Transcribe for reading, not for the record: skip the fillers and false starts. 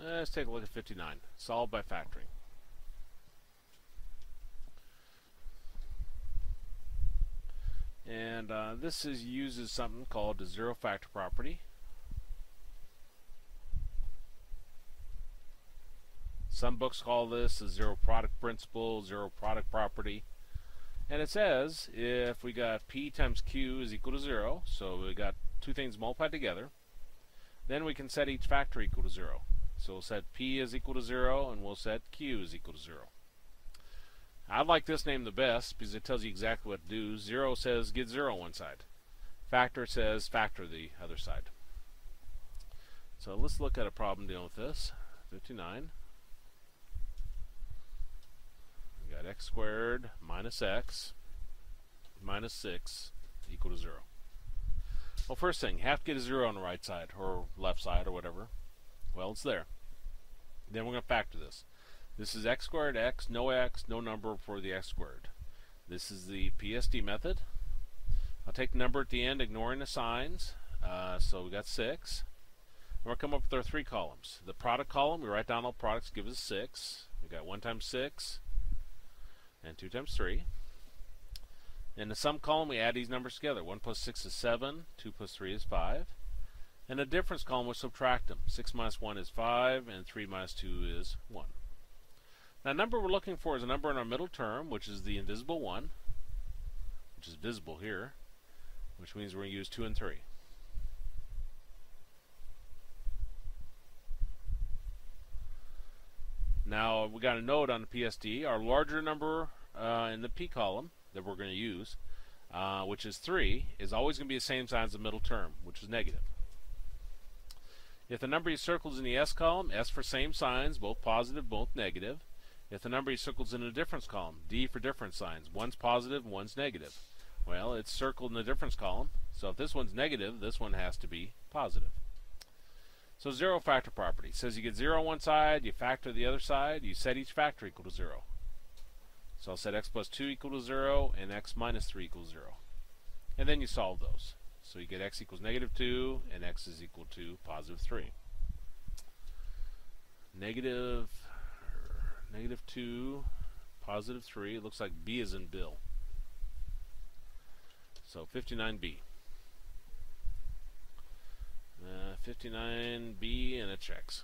Let's take a look at 59. Solve by factoring. And this uses something called the zero factor property. Some books call this the zero product principle, zero product property. And it says if we got p times q is equal to 0, so we got two things multiplied together, then we can set each factor equal to 0. So we'll set p is equal to 0, and we'll set q is equal to 0. I like this name the best because it tells you exactly what to do. 0 says get 0 on one side. Factor says factor the other side. So let's look at a problem dealing with this. 59. We got x squared minus x minus 6 equal to 0. Well, first thing, you have to get a 0 on the right side or left side or whatever. Well, it's there. Then we're going to factor this. This is x squared x, no number for the x squared. This is the Psd method. I'll take the number at the end, ignoring the signs. So we got 6. And we'll come up with our 3 columns. The product column, we write down all products, gives us 6. We got 1 times 6 and 2 times 3. In the sum column, we add these numbers together. 1 plus 6 is 7. 2 plus 3 is 5. In the difference column, we subtract them. 6 minus 1 is 5, and 3 minus 2 is 1. Now, the number we're looking for is a number in our middle term, which is the invisible 1, which is visible here, which means we're going to use 2 and 3. Now, we got a note on the Psd. Our larger number in the p column that we're going to use, which is 3, is always going to be the same sign as the middle term, which is negative. If the number you circled is in the s column, s for same signs, both positive, both negative. If the number you circled is in the difference column, d for different signs, one's positive and one's negative. Well, it's circled in the difference column, so if this one's negative, this one has to be positive. So zero factor property says you get 0 on one side, you factor the other side, you set each factor equal to 0. So I'll set x plus 2 equal to 0 and x minus 3 equals 0. And then you solve those. So you get x equals negative 2 and x is equal to positive 3. Negative 2, positive 3. It looks like B is in Bill. So 59B. 59B, and it checks.